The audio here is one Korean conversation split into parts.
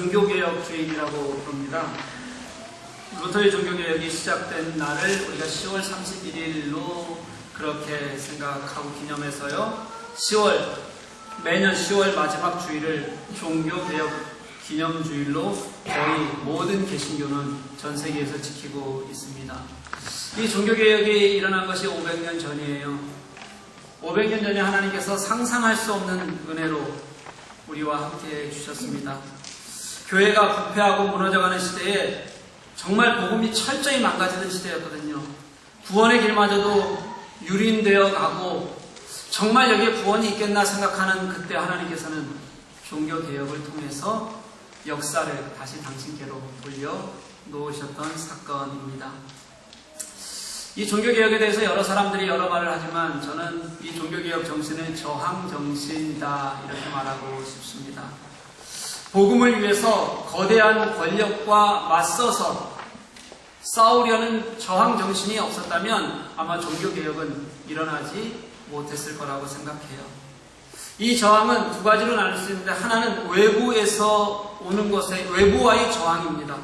종교개혁 주일이라고 부릅니다. 루터의 종교개혁이 시작된 날을 우리가 10월 31일로 그렇게 생각하고 기념해서요. 매년 10월 마지막 주일을 종교개혁 기념주일로 거의 모든 개신교는 전 세계에서 지키고 있습니다. 이 종교개혁이 일어난 것이 500년 전이에요. 500년 전에 하나님께서 상상할 수 없는 은혜로 우리와 함께 해주셨습니다. 교회가 부패하고 무너져가는 시대에 정말 복음이 철저히 망가지는 시대였거든요. 구원의 길마저도 유린되어 가고 정말 여기에 구원이 있겠나 생각하는 그때 하나님께서는 종교개혁을 통해서 역사를 다시 당신께로 돌려놓으셨던 사건입니다. 이 종교개혁에 대해서 여러 사람들이 여러 말을 하지만 저는 이 종교개혁 정신은 저항정신이다 이렇게 말하고 싶습니다. 복음을 위해서 거대한 권력과 맞서서 싸우려는 저항정신이 없었다면 아마 종교개혁은 일어나지 못했을 거라고 생각해요. 이 저항은 두 가지로 나눌 수 있는데 하나는 외부에서 오는 것의 외부와의 저항입니다.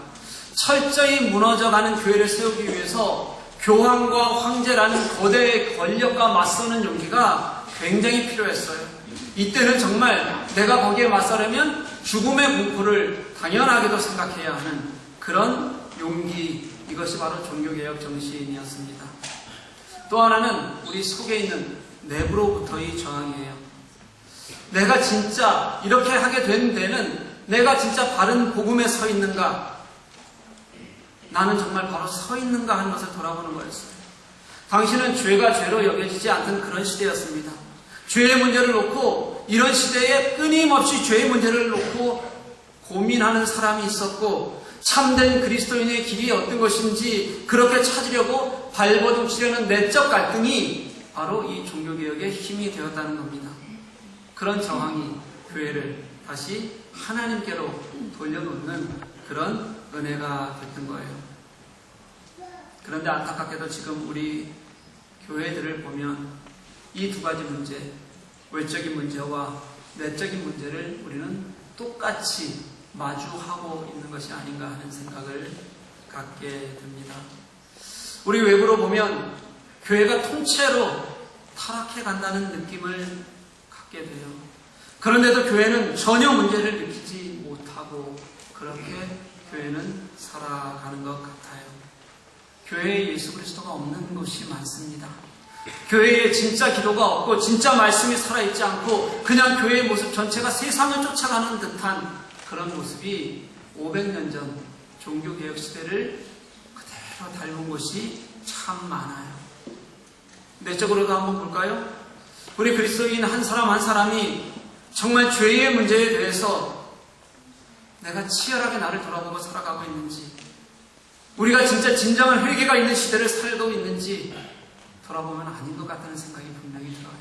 철저히 무너져가는 교회를 세우기 위해서 교황과 황제라는 거대 권력과 맞서는 용기가 굉장히 필요했어요. 이때는 정말 내가 거기에 맞서려면 죽음의 공포를 당연하게도 생각해야 하는 그런 용기, 이것이 바로 종교개혁 정신이었습니다. 또 하나는 우리 속에 있는 내부로부터의 저항이에요. 내가 진짜 이렇게 하게 된 데는 내가 진짜 바른 복음에 서 있는가? 나는 정말 바로 서 있는가 하는 것을 돌아보는 거였어요. 당신은 죄가 죄로 여겨지지 않던 그런 시대였습니다. 죄의 문제를 놓고 이런 시대에 끊임없이 죄의 문제를 놓고 고민하는 사람이 있었고 참된 그리스도인의 길이 어떤 것인지 그렇게 찾으려고 발버둥치려는 내적 갈등이 바로 이 종교개혁의 힘이 되었다는 겁니다. 그런 저항이 교회를 다시 하나님께로 돌려놓는 그런 은혜가 됐던 거예요. 그런데 안타깝게도 지금 우리 교회들을 보면 이 두 가지 문제, 외적인 문제와 내적인 문제를 우리는 똑같이 마주하고 있는 것이 아닌가 하는 생각을 갖게 됩니다. 우리 외부로 보면 교회가 통째로 타락해 간다는 느낌을 갖게 돼요. 그런데도 교회는 전혀 문제를 느끼지 못하고 그렇게 교회는 살아가는 것 같아요. 교회에 예수 그리스도가 없는 곳이 많습니다. 교회에 진짜 기도가 없고 진짜 말씀이 살아있지 않고 그냥 교회의 모습 전체가 세상을 쫓아가는 듯한 그런 모습이 500년 전 종교개혁 시대를 그대로 닮은 곳이 참 많아요. 내적으로도 한번 볼까요? 우리 그리스도인 한 사람 한 사람이 정말 죄의 문제에 대해서 내가 치열하게 나를 돌아보고 살아가고 있는지, 우리가 진짜 진정한 회개가 있는 시대를 살고 있는지 돌아보면 아닌 것 같다는 생각이 분명히 들어요.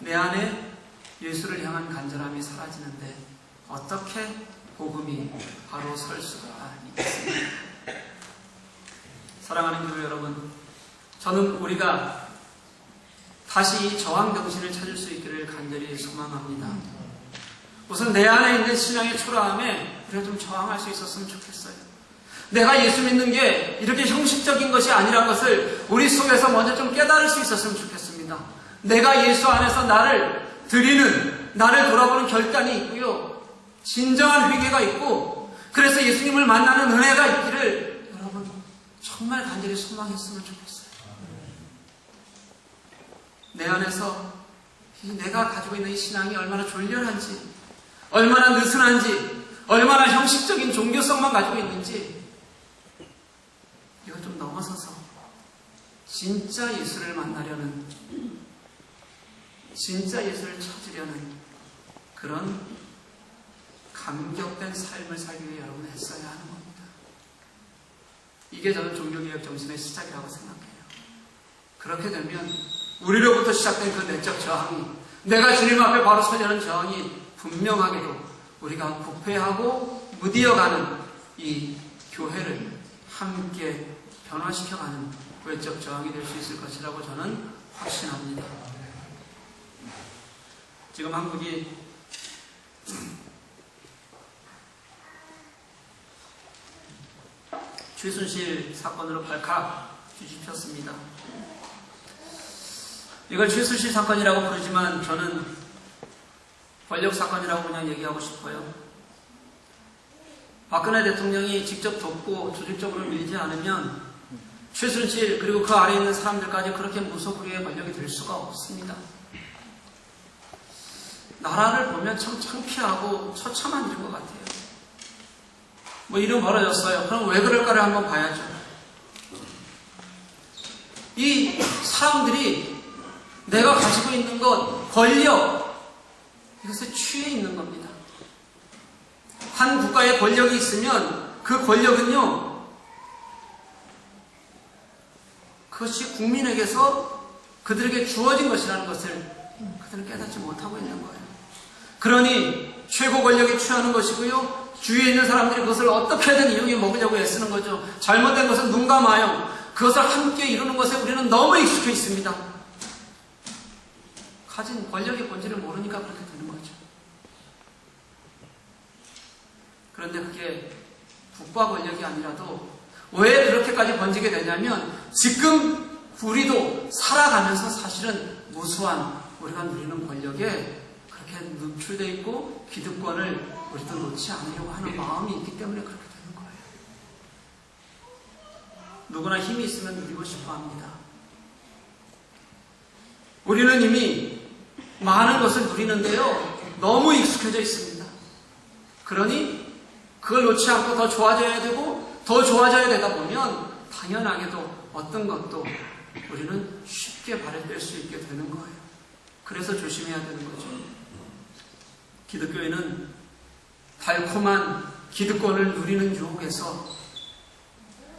내 안에 예수를 향한 간절함이 사라지는데 어떻게 복음이 바로 설 수가 있겠습니까? 사랑하는 교회 여러분, 저는 우리가 다시 이 저항 정신을 찾을 수 있기를 간절히 소망합니다. 우선 내 안에 있는 신앙의 초라함에 우리가 좀 저항할 수 있었으면 좋겠어요. 내가 예수 믿는 게 이렇게 형식적인 것이 아니란 것을 우리 속에서 먼저 좀 깨달을 수 있었으면 좋겠습니다. 내가 예수 안에서 나를 돌아보는 결단이 있고요. 진정한 회개가 있고 그래서 예수님을 만나는 은혜가 있기를 여러분 정말 간절히 소망했으면 좋겠어요. 내 안에서 내가 가지고 있는 이 신앙이 얼마나 졸렬한지, 얼마나 느슨한지, 얼마나 형식적인 종교성만 가지고 있는지 이거 좀 넘어서서 진짜 예수를 만나려는, 진짜 예수를 찾으려는 그런 감격된 삶을 살기 위해 여러분 애써야 하는 겁니다. 이게 저는 종교개혁 정신의 시작이라고 생각해요. 그렇게 되면 우리로부터 시작된 그 내적 저항이, 내가 주님 앞에 바로 서려는 저항이 분명하게도 우리가 부패하고 무디어가는 이 교회를 함께 변화시켜가는 외적 저항이 될 수 있을 것이라고 저는 확신합니다. 지금 한국이 최순실 사건으로 발칵 뒤집혔습니다. 이걸 최순실 사건이라고 부르지만 저는 권력 사건이라고 그냥 얘기하고 싶어요. 박근혜 대통령이 직접 돕고 조직적으로 밀지 않으면 최순실 그리고 그 아래에 있는 사람들까지 그렇게 무소불위의 권력이 될 수가 없습니다. 나라를 보면 참 창피하고 처참한 일인 것 같아요. 뭐 일은 벌어졌어요. 그럼 왜 그럴까를 한번 봐야죠. 이 사람들이 내가 가지고 있는 것, 권력, 이것에 취해 있는 겁니다. 한 국가에 권력이 있으면 그 권력은요, 그것이 국민에게서 그들에게 주어진 것이라는 것을 그들은 깨닫지 못하고 있는 거예요. 그러니 최고 권력에 취하는 것이고요, 주위에 있는 사람들이 그것을 어떻게든 이용해 먹으려고 애쓰는 거죠. 잘못된 것은 눈 감아요. 그것을 함께 이루는 것에 우리는 너무 익숙해 있습니다. 가진 권력의 본질을 모르니까 그렇게 되는 거죠. 그런데 그게 국가 권력이 아니라도 왜 그렇게까지 번지게 되냐면 지금 우리도 살아가면서 사실은 무수한 우리가 누리는 권력에 그렇게 노출되어 있고 기득권을 우리도 놓지 않으려고 하는 마음이 있기 때문에 그렇게 되는 거예요. 누구나 힘이 있으면 누리고 싶어 합니다. 우리는 이미 많은 것을 누리는데요, 너무 익숙해져 있습니다. 그러니 그걸 놓지 않고 더 좋아져야 되고 더 좋아져야 되다 보면 당연하게도 어떤 것도 우리는 쉽게 발휘될 수 있게 되는 거예요. 그래서 조심해야 되는 거죠. 기독교회는 달콤한 기득권을 누리는 유혹에서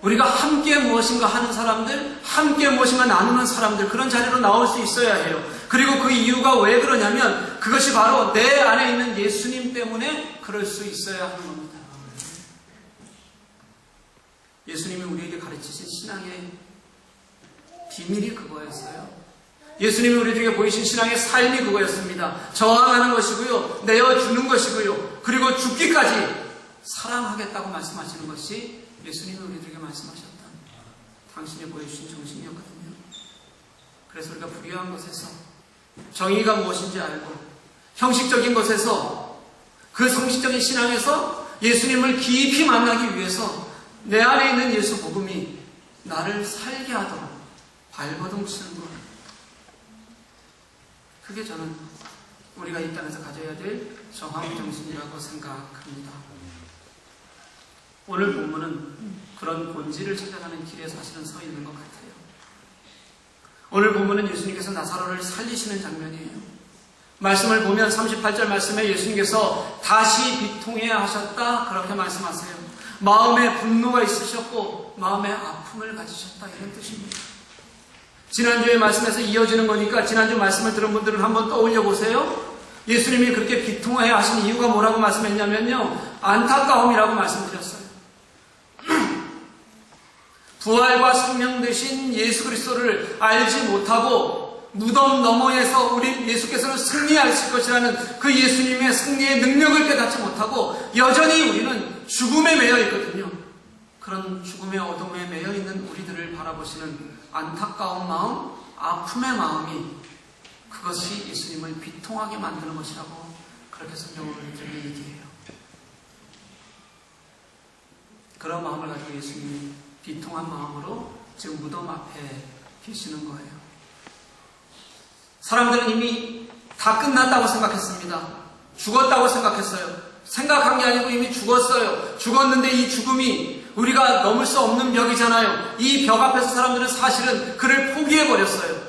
우리가 함께 무엇인가 하는 사람들, 함께 무엇인가 나누는 사람들, 그런 자리로 나올 수 있어야 해요. 그리고 그 이유가 왜 그러냐면 그것이 바로 내 안에 있는 예수님 때문에 그럴 수 있어야 하는 겁니다. 예수님이 우리에게 가르치신 신앙의 비밀이 그거였어요. 예수님이 우리에게 보이신 신앙의 삶이 그거였습니다. 저항하는 것이고요, 내어주는 것이고요, 그리고 죽기까지 사랑하겠다고 말씀하시는 것이 예수님이 우리들에게 말씀하셨던 당신이 보여주신 정신이었거든요. 그래서 우리가 불의한 것에서 정의가 무엇인지 알고 형식적인 것에서 그 성식적인 신앙에서 예수님을 깊이 만나기 위해서 내 안에 있는 예수 복음이 나를 살게 하도록 발버둥 치는 것, 그게 저는 우리가 이 땅에서 가져야 될 정황정신이라고 생각합니다. 오늘 본문은 그런 본질을 찾아가는 길에 사실은 서 있는 것 같아요. 오늘 본문은 예수님께서 나사로를 살리시는 장면이에요. 말씀을 보면 38절 말씀에 예수님께서 다시 비통해야 하셨다, 그렇게 말씀하세요. 마음에 분노가 있으셨고 마음에 아픔을 가지셨다, 이런 뜻입니다. 지난주의 말씀에서 이어지는 거니까 지난주 말씀을 들은 분들은 한번 떠올려 보세요. 예수님이 그렇게 비통해야 하신 이유가 뭐라고 말씀했냐면요, 안타까움이라고 말씀드렸어요. 부활과 생명 되신 예수 그리스도를 알지 못하고 무덤 너머에서 우리 예수께서는 승리하실 것이라는 그 예수님의 승리의 능력을 깨닫지 못하고 여전히 우리는 죽음에 매여 있거든요. 그런 죽음의 어둠에 매여 있는 우리들을 바라보시는 안타까운 마음, 아픔의 마음이 그것이 예수님을 비통하게 만드는 것이라고 그렇게 성경을 우리들에게 얘기해요. 그런 마음을 가지고 예수님이 비통한 마음으로 지금 무덤 앞에 계시는 거예요. 사람들은 이미 다 끝났다고 생각했습니다. 죽었다고 생각했어요. 생각한 게 아니고 이미 죽었어요. 죽었는데 이 죽음이 우리가 넘을 수 없는 벽이잖아요. 이 벽 앞에서 사람들은 사실은 그를 포기해버렸어요.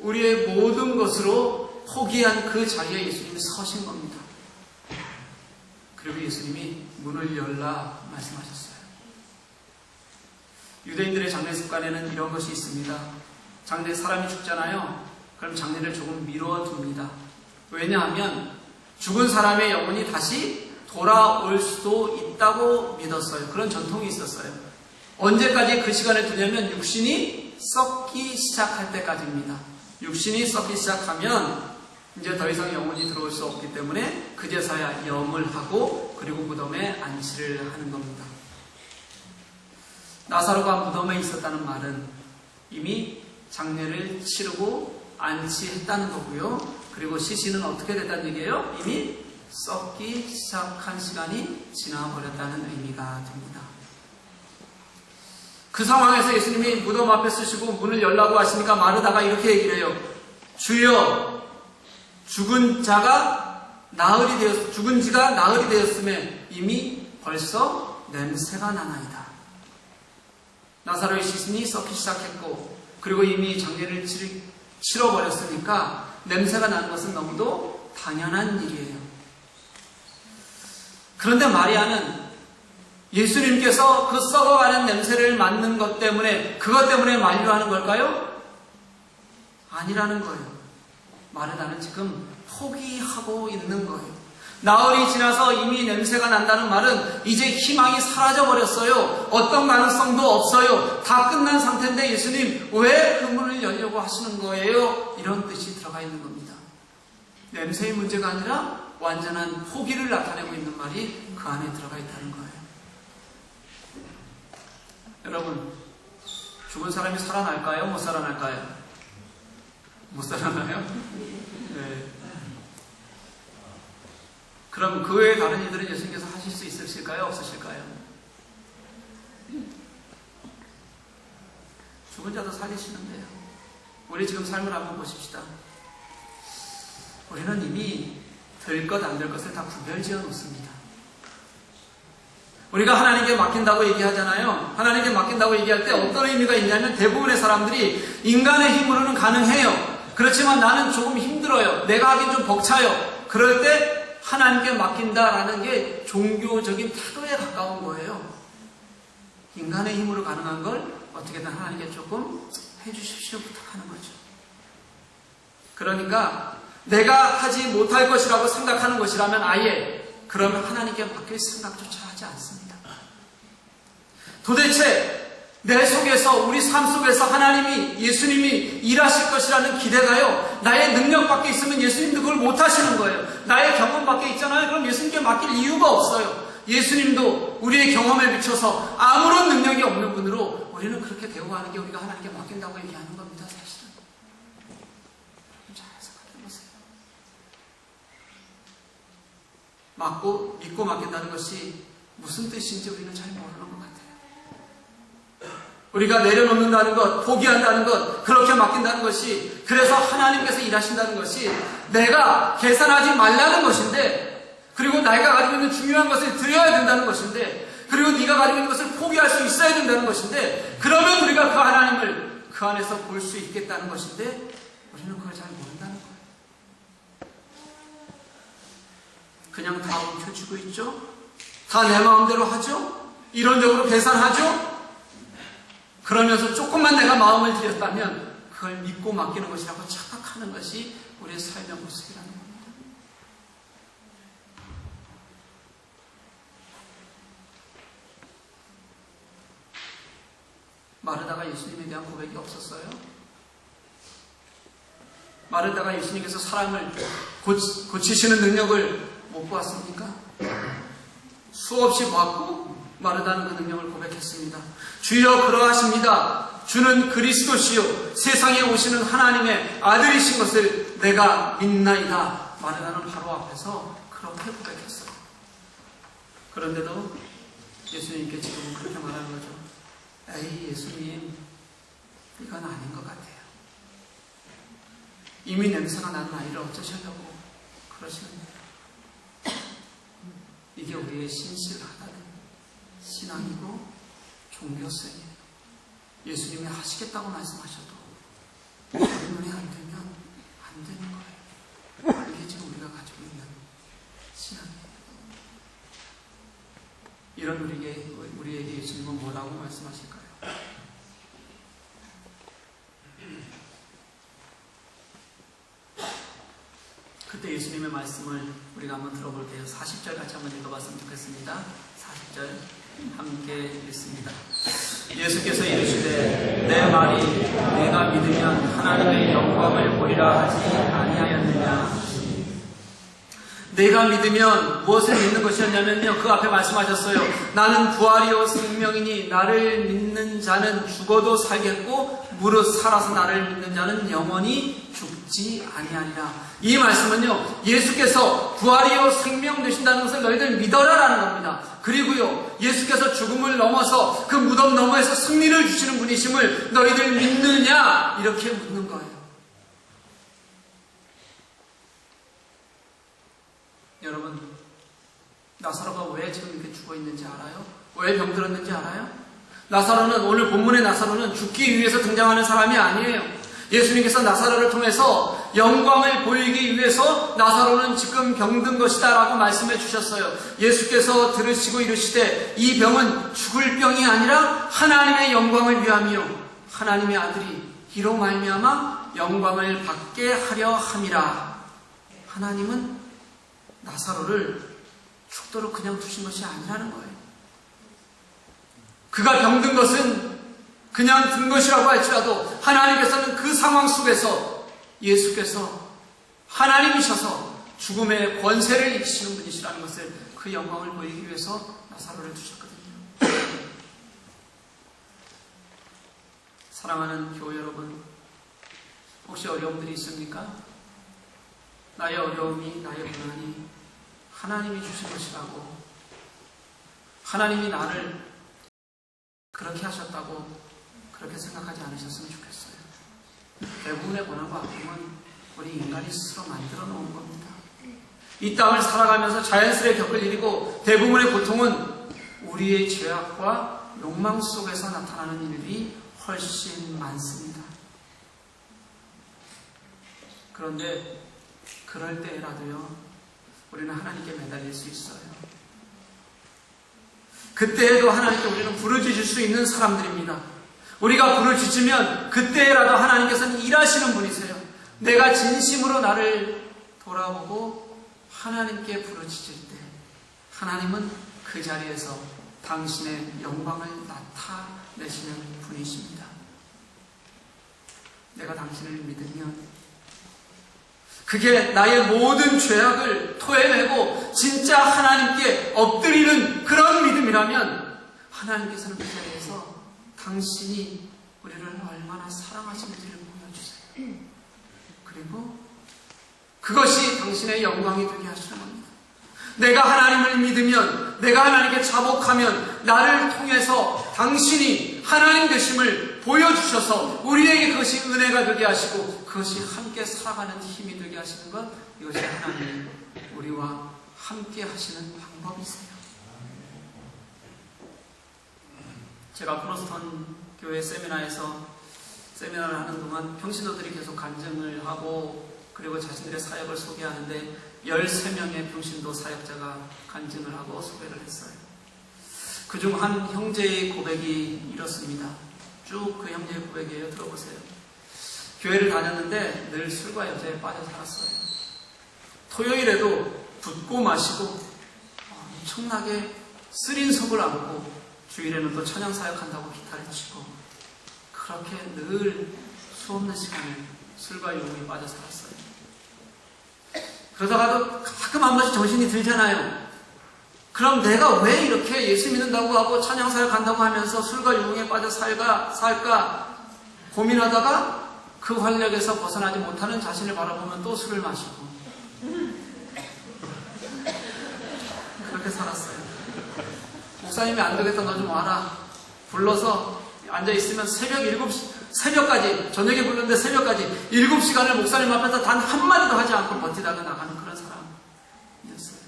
우리의 모든 것으로 포기한 그 자리에 예수님이 서신 겁니다. 그리고 예수님이 문을 열라 말씀하셨어요. 유대인들의 장례 습관에는 이런 것이 있습니다. 장례 사람이 죽잖아요. 그럼 장례를 조금 미뤄둡니다. 왜냐하면 죽은 사람의 영혼이 다시 돌아올 수도 있다고 믿었어요. 그런 전통이 있었어요. 언제까지 그 시간을 두냐면 육신이 썩기 시작할 때까지입니다. 육신이 썩기 시작하면 이제 더 이상 영혼이 들어올 수 없기 때문에 그제서야 염을 하고 그리고 무덤에 안치를 하는 겁니다. 나사로가 무덤에 있었다는 말은 이미 장례를 치르고 안치했다는 거고요. 그리고 시신은 어떻게 됐다는 얘기예요? 이미 썩기 시작한 시간이 지나버렸다는 의미가 됩니다. 그 상황에서 예수님이 무덤 앞에 서시고 문을 열라고 하시니까 마르다가 이렇게 얘기를 해요. 주여, 죽은 지가 나흘이 되었음에 이미 벌써 냄새가 나나이다. 나사로의 시신이 썩기 시작했고 그리고 이미 장례를 치러버렸으니까 냄새가 나는 것은 너무도 당연한 일이에요. 그런데 마리아는 예수님께서 그 썩어가는 냄새를 맡는 것 때문에 그것 때문에 만류하는 걸까요? 아니라는 거예요. 마르다는 지금 포기하고 있는 거예요. 나흘이 지나서 이미 냄새가 난다는 말은 이제 희망이 사라져버렸어요. 어떤 가능성도 없어요. 다 끝난 상태인데 예수님 왜 그 문을 열려고 하시는 거예요? 이런 뜻이 들어가 있는 겁니다. 냄새의 문제가 아니라 완전한 포기를 나타내고 있는 말이 그 안에 들어가 있다는 거예요. 여러분, 죽은 사람이 살아날까요? 못 살아날까요? 못 살아나요? 네. 그럼 그 외에 다른 일들은 예수님께서 하실 수 있으실까요? 없으실까요? 죽은 자도 살리시는데요. 우리 지금 삶을 한번 보십시다. 우리는 이미 될 것 안 될 것을 다 구별지어 놓습니다. 우리가 하나님께 맡긴다고 얘기하잖아요. 하나님께 맡긴다고 얘기할 때 어떤 의미가 있냐면 대부분의 사람들이 인간의 힘으로는 가능해요. 그렇지만 나는 조금 힘들어요. 내가 하긴 좀 벅차요. 그럴 때 하나님께 맡긴다라는 게 종교적인 태도에 가까운 거예요. 인간의 힘으로 가능한 걸 어떻게든 하나님께 조금 해주십시오 부탁하는 거죠. 그러니까 내가 하지 못할 것이라고 생각하는 것이라면 아예 그러면 하나님께 맡길 생각조차 하지 않습니다. 도대체 내 속에서 우리 삶 속에서 하나님이 예수님이 일하실 것이라는 기대가요. 나의 능력 밖에 있으면 예수님도 그걸 못하시는 거예요. 나의 경험 밖에 있잖아요. 그럼 예수님께 맡길 이유가 없어요. 예수님도 우리의 경험에 비춰서 아무런 능력이 없는 분으로 우리는 그렇게 대우하는 게 우리가 하나님께 맡긴다고 얘기하는 겁니다. 사실은. 잘 생각해보세요. 믿고 맡긴다는 것이 무슨 뜻인지 우리는 잘 모르는 것 같아요. 우리가 내려놓는다는 것, 포기한다는 것, 그렇게 맡긴다는 것이, 그래서 하나님께서 일하신다는 것이 내가 계산하지 말라는 것인데, 그리고 내가 가지고 있는 중요한 것을 드려야 된다는 것인데, 그리고 네가 가지고 있는 것을 포기할 수 있어야 된다는 것인데, 그러면 우리가 그 하나님을 그 안에서 볼 수 있겠다는 것인데, 우리는 그걸 잘 모른다는 거예요. 그냥 다 움켜쥐고 있죠? 다 내 마음대로 하죠? 이론적으로 계산하죠? 그러면서 조금만 내가 마음을 들였다면 그걸 믿고 맡기는 것이라고 착각하는 것이 우리의 삶의 모습이라는 겁니다. 마르다가 예수님에 대한 고백이 없었어요? 마르다가 예수님께서 사람을 고치시는 능력을 못 보았습니까? 수없이 보았고 마르다는 그 능력을 고백했습니다. 주여 그러하십니다. 주는 그리스도시요 세상에 오시는 하나님의 아들이신 것을 내가 믿나이다. 마르다는 바로 앞에서 그렇게 고백했어요. 그런데도 예수님께 지금은 그렇게 말하는 거죠. 에이 예수님, 이건 아닌 것 같아요. 이미 냄새가 난 아이를 어쩌시려고 그러시는데요. 이게 우리의 신실하다는 신앙이고 종교성이에요. 예수님이 하시겠다고 말씀하셔도 우리 눈에 안 되면 안 되는 거예요. 이게 지금 우리가 가지고 있는 신앙이에요. 이런 우리에게 예수님은 뭐라고 말씀하실까요? 그때 예수님의 말씀을 우리가 한번 들어볼게요. 40절 같이 한번 읽어봤으면 좋겠습니다. 40절 함께 읽습니다. 예수께서 이르시되 내 말이 내가 믿으면 하나님의 영광을 보리라 하지 아니하였느냐. 내가 믿으면 무엇을 믿는 것이었냐면요, 그 앞에 말씀하셨어요. 나는 부활이요 생명이니 나를 믿는 자는 죽어도 살겠고 무릇 살아서 나를 믿는 자는 영원히 죽지 아니하리라. 이 말씀은요, 예수께서 부활이요 생명 되신다는 것을 너희들 믿어라라는 겁니다. 그리고요, 예수께서 죽음을 넘어서 그 무덤 너머에서 승리를 주시는 분이심을 너희들 믿느냐, 이렇게 묻는 거예요. 여러분, 나사로가 왜 지금 이렇게 죽어 있는지 알아요? 왜 병들었는지 알아요? 나사로는, 오늘 본문의 나사로는 죽기 위해서 등장하는 사람이 아니에요. 예수님께서 나사로를 통해서 영광을 보이기 위해서 나사로는 지금 병든 것이다 라고 말씀해 주셨어요. 예수께서 들으시고 이르시되 이 병은 죽을 병이 아니라 하나님의 영광을 위함이요 하나님의 아들이 이로 말미암아 영광을 받게 하려 함이라. 하나님은 나사로를 죽도록 그냥 두신 것이 아니라는 거예요. 그가 병든 것은 그냥 든 것이라고 할지라도 하나님께서는 그 상황 속에서 예수께서 하나님이셔서 죽음의 권세를 이기시는 분이시라는 것을, 그 영광을 보이기 위해서 나사로를 두셨거든요. 사랑하는 교회 여러분, 혹시 어려움들이 있습니까? 나의 어려움이, 나의 고난이 하나님이 주신 것이라고, 하나님이 나를 그렇게 하셨다고 그렇게 생각하지 않으셨으면 좋겠어요. 대부분의 고난과 아픔은 우리 인간이 스스로 만들어 놓은 겁니다. 이 땅을 살아가면서 자연스레 겪을 일이고, 대부분의 고통은 우리의 죄악과 욕망 속에서 나타나는 일이 훨씬 많습니다. 그런데 그럴 때라도요, 우리는 하나님께 매달릴 수 있어요. 그때에도 하나님께 우리는 부르짖을 수 있는 사람들입니다. 우리가 부르짖으면 그때라도 하나님께서는 일하시는 분이세요. 내가 진심으로 나를 돌아보고 하나님께 부르짖을 때 하나님은 그 자리에서 당신의 영광을 나타내시는 분이십니다. 내가 당신을 믿으면 그게 나의 모든 죄악을 토해내고 진짜 하나님께 엎드리는 그런 믿음이라면 하나님께서는 그 자리에서 당신이 우리를 얼마나 사랑하시는지를 보여주세요. 그리고 그것이 당신의 영광이 되게 하시는 겁니다. 내가 하나님을 믿으면, 내가 하나님께 자복하면 나를 통해서 당신이 하나님 되심을 보여주셔서 우리에게 그것이 은혜가 되게 하시고 그것이 함께 살아가는 힘이 되게 하시는 것, 이것이 하나님이 우리와 함께 하시는 방법이세요. 제가 프로스턴 교회 세미나에서 세미나를 하는 동안 평신도들이 계속 간증을 하고 그리고 자신들의 사역을 소개하는데 13명의 평신도 사역자가 간증을 하고 소개를 했어요. 그중 한 형제의 고백이 이렇습니다. 쭉 그 형제의 고백이에요. 들어보세요. 교회를 다녔는데 늘 술과 여자에 빠져 살았어요. 토요일에도 붓고 마시고 엄청나게 쓰린 속을 안고 주일에는 또 찬양 사역한다고 기타를 치고 그렇게 늘 수없는 시간을 술과 유혹에 빠져 살았어요. 그러다가도 가끔 한 번씩 정신이 들잖아요. 그럼 내가 왜 이렇게 예수 믿는다고 하고 찬양 사역한다고 하면서 술과 유혹에 빠져 살까 고민하다가 그 활력에서 벗어나지 못하는 자신을 바라보면 또 술을 마시고 그렇게 살았어요. 목사님이 안 되겠다, 너 좀 와라. 불러서 앉아있으면 새벽까지, 저녁에 부르는데 새벽까지 7시간을 목사님 앞에서 단 한마디도 하지 않고 버티다가 나가는 그런 사람이었어요.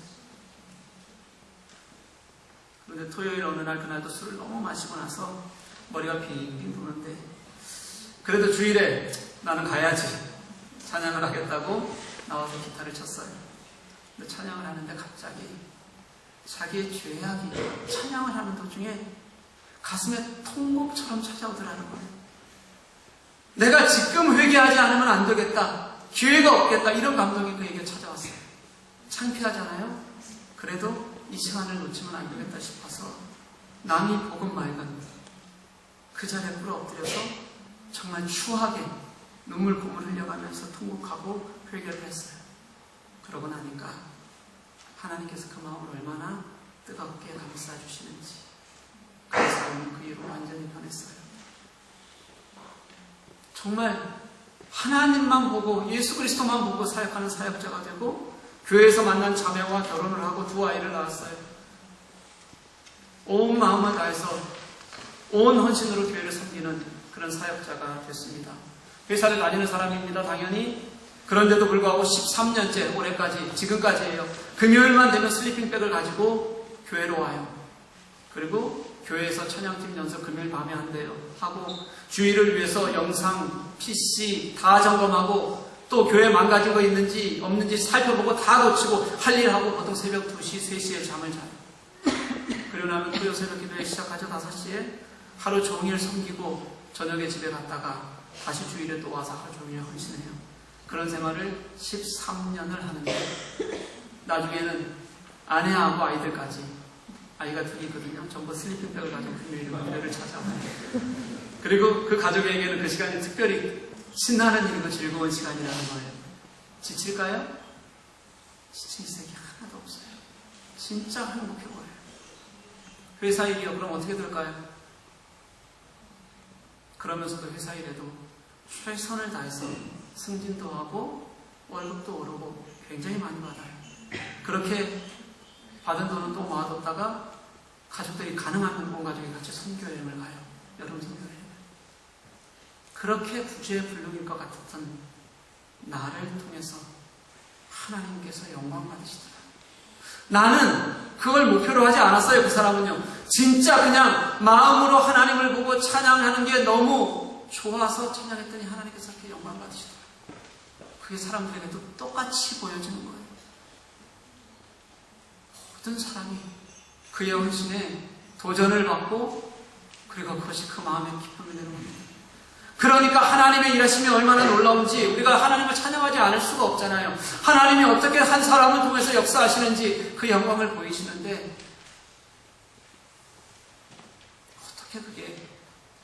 그런데 토요일 어느 날, 그날도 술을 너무 마시고 나서 머리가 빙빙 도는데 그래도 주일에 나는 가야지 찬양을 하겠다고 나와서 기타를 쳤어요. 근데 찬양을 하는데 갑자기 자기의 죄악이 찬양을 하는 도중에 가슴에 통곡처럼 찾아오더라는 거예요. 내가 지금 회개하지 않으면 안 되겠다, 기회가 없겠다, 이런 감동이 그에게 찾아왔어요. 창피하잖아요. 그래도 이 시간을 놓치면 안 되겠다 싶어서 남이 복음 맑은 그 자리에 꿇어 엎드려서 정말 추하게 눈물 콧물 흘려가면서 통곡하고 회개를 했어요. 그러고 나니까 하나님께서 그 마음을 얼마나 뜨겁게 감싸주시는지. 그래서 오늘 그 이후로 완전히 변했어요. 정말 하나님만 보고 예수 그리스도만 보고 사역하는 사역자가 되고 교회에서 만난 자매와 결혼을 하고 2 아이를 낳았어요. 온 마음을 다해서 온 헌신으로 교회를 섬기는 그런 사역자가 됐습니다. 회사를 다니는 사람입니다. 당연히. 그런데도 불구하고 13년째 올해까지 지금까지예요. 금요일만 되면 슬리핑백을 가지고 교회로 와요. 그리고 교회에서 찬양팀 연습 금요일 밤에 한대요. 하고 주일을 위해서 영상, PC 다 점검하고 또 교회 망가진 거 있는지 없는지 살펴보고 다 고치고 할 일 하고 보통 새벽 2시, 3시에 잠을 자요. 그리고 나면 토요 새벽 기도회 시작하죠. 5시에 하루 종일 섬기고 저녁에 집에 갔다가 다시 주일에 또 와서 하루 종일 헌신해요. 그런 생활을 13년을 하는데 나중에는 아내하고 아이들까지 아이가 2이 있거든요. 전부 슬리핑백을 가지고 금요일에 교회를 찾아와요. 그리고 그 가족에게는 그 시간이 특별히 신나는 일이고 즐거운 시간이라는 거예요. 지칠까요? 지칠 생각이 하나도 없어요. 진짜 행복해 보여요. 회사 일이요. 그럼 어떻게 될까요? 그러면서도 회사 일에도 최선을 다해서 승진도 하고 월급도 오르고 굉장히 많이 받아요. 그렇게 받은 돈은 또 모아뒀다가 가족들이 가능하면 온 가족이 같이 선교여행을 가요. 여름 선교여행. 그렇게 구제불능일 것 같았던 나를 통해서 하나님께서 영광 받으시더라고요. 나는 그걸 목표로 하지 않았어요. 그 사람은요. 진짜 그냥 마음으로 하나님을 보고 찬양하는 게 너무 좋아서 찬양했더니 하나님께서 이렇게 영광 받으시더라고요. 그게 사람들에게도 똑같이 보여지는 거예요. 모든 사람이 그의 헌신에 도전을 받고 그리고 그것이 그 마음의 기쁨이 되는 겁니다. 그러니까 하나님의 일하심이 얼마나 놀라운지 우리가 하나님을 찬양하지 않을 수가 없잖아요. 하나님이 어떻게 한 사람을 통해서 역사하시는지 그 영광을 보이시는데 어떻게 그게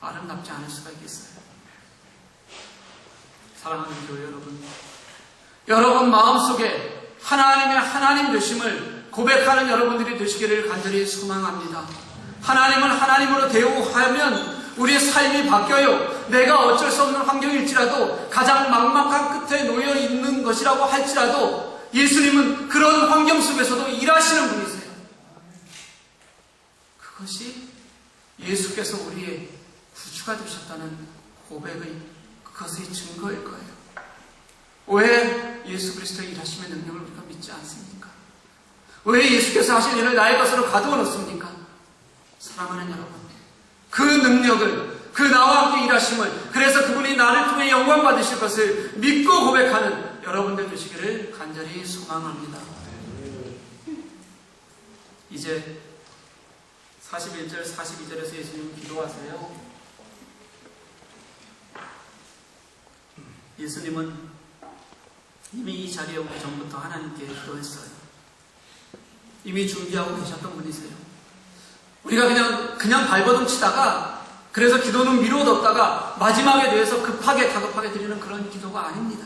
아름답지 않을 수가 있겠어요. 사랑하는 교회 여러분, 여러분 마음속에 하나님의 하나님 되심을 고백하는 여러분들이 되시기를 간절히 소망합니다. 하나님을 하나님으로 대우하면 우리의 삶이 바뀌어요. 내가 어쩔 수 없는 환경일지라도 가장 막막한 끝에 놓여 있는 것이라고 할지라도 예수님은 그런 환경 속에서도 일하시는 분이세요. 그것이 예수께서 우리의 구주가 되셨다는 고백의 그것의 증거일 거예요. 왜 예수 그리스도의 일하심의 능력을 우리가 믿지 않습니까? 왜 예수께서 하신 일을 나의 것으로 가두어 놓습니까? 사랑하는 여러분, 그 능력을, 그 나와 함께 일하심을, 그래서 그분이 나를 통해 영광 받으실 것을 믿고 고백하는 여러분들 되시기를 간절히 소망합니다. 이제 41절, 42절에서 예수님 기도하세요. 예수님은 이미 이 자리에 오기 전부터 하나님께 기도했어요. 이미 준비하고 계셨던 분이세요. 우리가 그냥 발버둥 치다가 그래서 기도는 미뤄뒀다가 마지막에 대해서 급하게 다급하게 드리는 그런 기도가 아닙니다.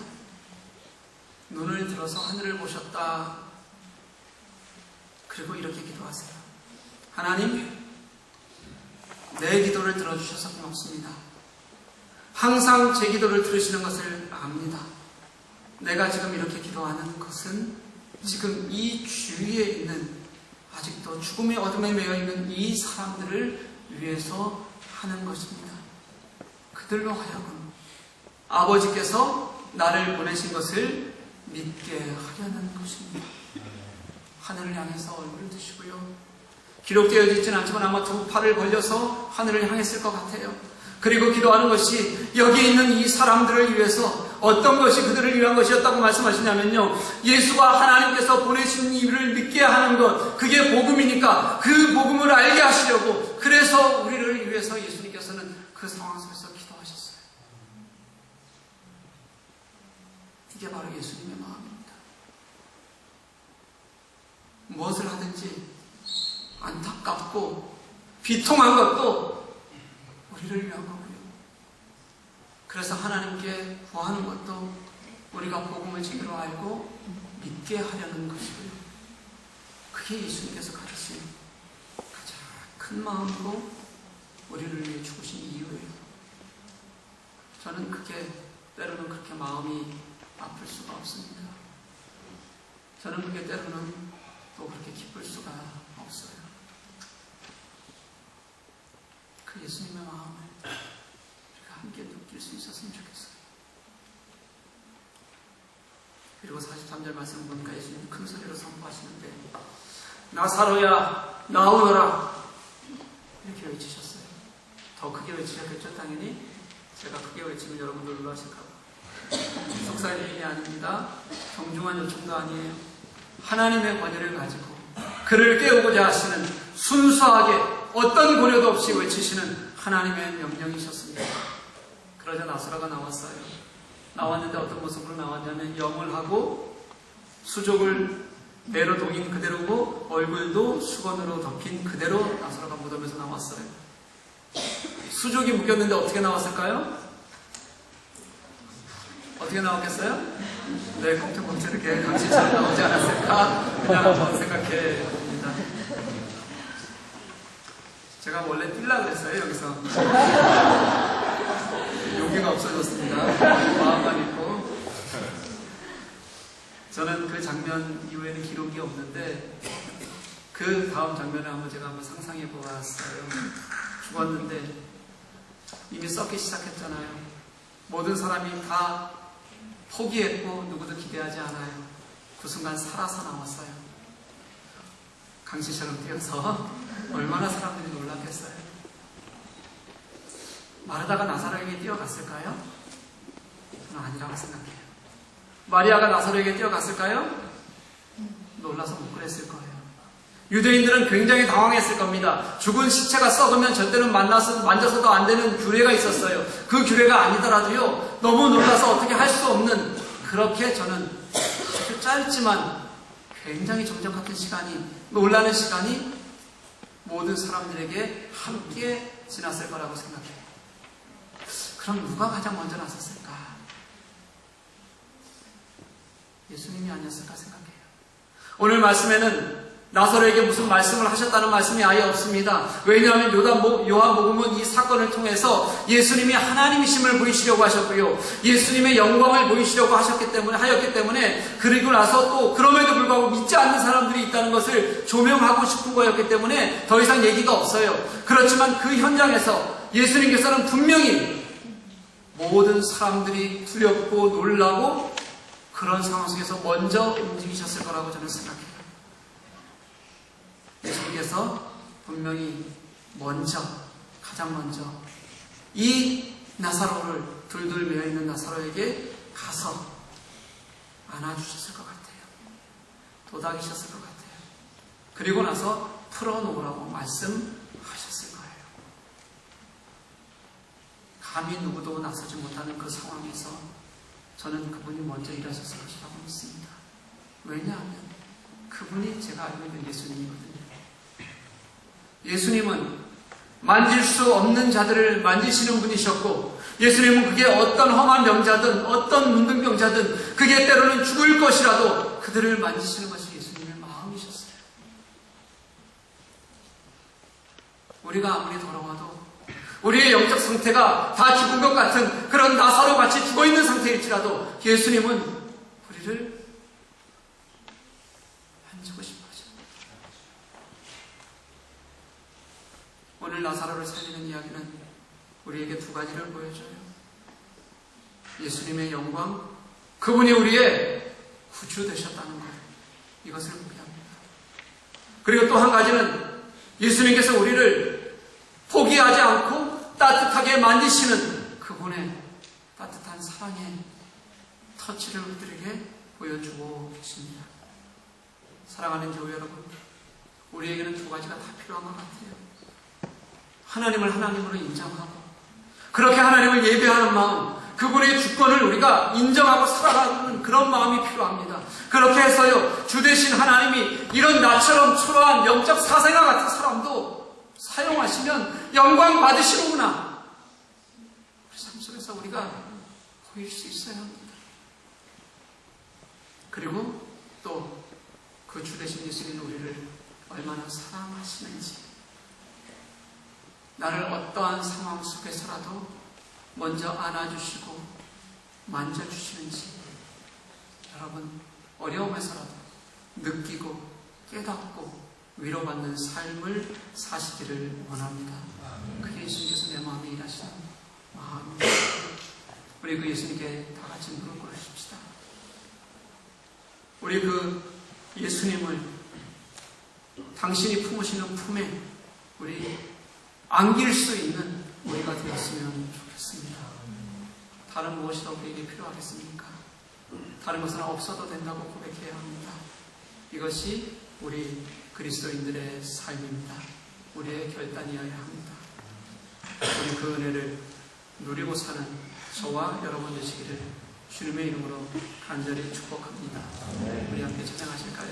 눈을 들어서 하늘을 보셨다. 그리고 이렇게 기도하세요. 하나님, 내 기도를 들어주셔서 고맙습니다. 항상 제 기도를 들으시는 것을 압니다. 내가 지금 이렇게 기도하는 것은 지금 이 주위에 있는 아직도 죽음의 어둠에 매여 있는 이 사람들을 위해서 하는 것입니다. 그들로 하여금 아버지께서 나를 보내신 것을 믿게 하려는 것입니다. 하늘을 향해서 얼굴을 드시고요. 기록되어 있지는 않지만 아마 2 팔을 벌려서 하늘을 향했을 것 같아요. 그리고 기도하는 것이 여기 있는 이 사람들을 위해서 어떤 것이 그들을 위한 것이었다고 말씀하시냐면요, 예수가 하나님께서 보내신 일을 믿게 하는 것, 그게 복음이니까 그 복음을 알게 하시려고, 그래서 우리를 위해서 예수님께서는 그 상황 속에서 기도하셨어요. 이게 바로 예수님의 마음입니다. 무엇을 하든지 안타깝고 비통한 것도 우리를 위한 거고요. 그래서 하나님께 구하는 것도 우리가 복음을 제대로 알고 믿게 하려는 것이고요. 그게 예수님께서 가지신 가장 큰 마음으로 우리를 위해 죽으신 이유예요. 저는 그게 때로는 그렇게 마음이 아플 수가 없습니다. 저는 그게 때로는 또 그렇게 기쁠 수가 없어요. 그 예수님의 마음을 우리가 함께 느낄 수 있었으면 좋겠어요. 그리고 43절 말씀 보니까 예수님 큰 소리로 선포하시는데 나사로야 나오너라 이렇게 외치셨어요. 더 크게 외치셨겠죠. 당연히 제가 크게 외치면 여러분들 놀라실까봐. 속삭일 일이 아닙니다. 정중한 요청도 아니에요. 하나님의 권위를 가지고 그를 깨우고자 하시는 순수하게 어떤 고려도 없이 외치시는 하나님의 명령이셨습니다. 그러자 나사로가 나왔어요. 나왔는데 어떤 모습으로 나왔냐면 염을 하고 수족을 내로 동인 그대로고 얼굴도 수건으로 덮인 그대로 나사로가 무덤에서 나왔어요. 수족이 묶였는데 어떻게 나왔을까요? 어떻게 나왔겠어요? 네, 꽁틀꽁틀 이렇게 강신처럼 나오지 않았을까? 그냥 한번 생각해 봅니다. 제가 원래 뛸라 그랬어요, 여기서. 용기가 없어졌습니다. 마음만 있고. 저는 그 장면 이후에는 기록이 없는데, 그 다음 장면을 제가 한번 상상해 보았어요. 죽었는데, 이미 썩기 시작했잖아요. 모든 사람이 다 포기했고, 누구도 기대하지 않아요. 그 순간 살아서 나왔어요. 강시처럼 뛰어서 얼마나 사람들이 놀랐겠어요. 마르다가 나사로에게 뛰어갔을까요? 저는 아니라고 생각해요. 마리아가 나사로에게 뛰어갔을까요? 놀라서 못 그랬을 거예요. 유대인들은 굉장히 당황했을 겁니다. 죽은 시체가 썩으면 절대로 만져서도 안 되는 규례가 있었어요. 그 규례가 아니더라도요, 너무 놀라서 어떻게 할 수 없는, 그렇게 저는 아주 짧지만 굉장히 정적 같은 시간이, 놀라는 시간이 모든 사람들에게 함께 지났을 거라고 생각해요. 그럼 누가 가장 먼저 나섰을까? 예수님이 아니었을까 생각해요. 오늘 말씀에는 나사로에게 무슨 말씀을 하셨다는 말씀이 아예 없습니다. 왜냐하면 요한복음은 이 사건을 통해서 예수님이 하나님이심을 보이시려고 하셨고요, 예수님의 영광을 보이시려고 하였기 때문에 그리고 나서 또 그럼에도 불구하고 믿지 않는 사람들이 있다는 것을 조명하고 싶은 거였기 때문에 더 이상 얘기가 없어요. 그렇지만 그 현장에서 예수님께서는 분명히 모든 사람들이 두렵고 놀라고 그런 상황 속에서 먼저 움직이셨을 거라고 저는 생각해요. 예수님께서 분명히 가장 먼저 이 나사로를 둘둘 매어있는 나사로에게 가서 안아주셨을 것 같아요. 도닥이셨을 것 같아요. 그리고 나서 풀어놓으라고 말씀하셨을 거예요. 감히 누구도 나서지 못하는 그 상황에서 저는 그분이 먼저 일하셨을 것이라고 믿습니다. 왜냐하면 그분이 제가 알고 있는 예수님이거든요. 예수님은 만질 수 없는 자들을 만지시는 분이셨고, 예수님은 그게 어떤 험한 병자든 어떤 문둥병자든 그게 때로는 죽을 것이라도 그들을 만지시는 것이 예수님의 마음이셨어요. 우리가 아무리 더러워도 우리의 영적 상태가 다 죽은 것 같은 그런 나사로 같이 죽어있는 상태일지라도 예수님은 우리를 만지고 싶어 하죠. 오늘 나사로를 살리는 이야기는 우리에게 두 가지를 보여줘요. 예수님의 영광, 그분이 우리의 구주 되셨다는 것, 이것을 보게 합니다. 그리고 또 한 가지는 예수님께서 우리를 포기하지 않고 따뜻하게 만지시는 그분의 따뜻한 사랑의 터치를 우리들에게 보여주고 계십니다. 사랑하는 교회 여러분, 우리에게는 두 가지가 다 필요한 것 같아요. 하나님을 하나님으로 인정하고, 그렇게 하나님을 예배하는 마음, 그분의 주권을 우리가 인정하고 살아가는 그런 마음이 필요합니다. 그렇게 해서요, 주 되신 하나님이 이런 나처럼 초라한 영적 사생아 같은 사람도 사용하시면 영광 받으시는구나, 우리 삶 속에서 우리가 보일 수 있어야 합니다. 그리고 또 그 주 되신 예수님이 우리를 얼마나 사랑하시는지, 나를 어떠한 상황 속에서라도 먼저 안아주시고 만져주시는지 여러분 어려움에서라도 느끼고 깨닫고 위로받는 삶을 사시기를 원합니다. 그게 예수님께서 내 마음에 일하시는 마음입니다. 우리 그 예수님께 다 같이 무릎 꿇으십시다. 우리 그 예수님을 당신이 품으시는 품에 우리 안길 수 있는 우리가 되었으면 좋겠습니다. 다른 무엇이 더 우리에게 필요하겠습니까? 다른 것은 없어도 된다고 고백해야 합니다. 이것이 우리 그리스도인들의 삶입니다. 우리의 결단이어야 합니다. 우리 그 은혜를 누리고 사는 저와 여러분 되시기를 주님의 이름으로 간절히 축복합니다. 우리 함께 찬양하실까요?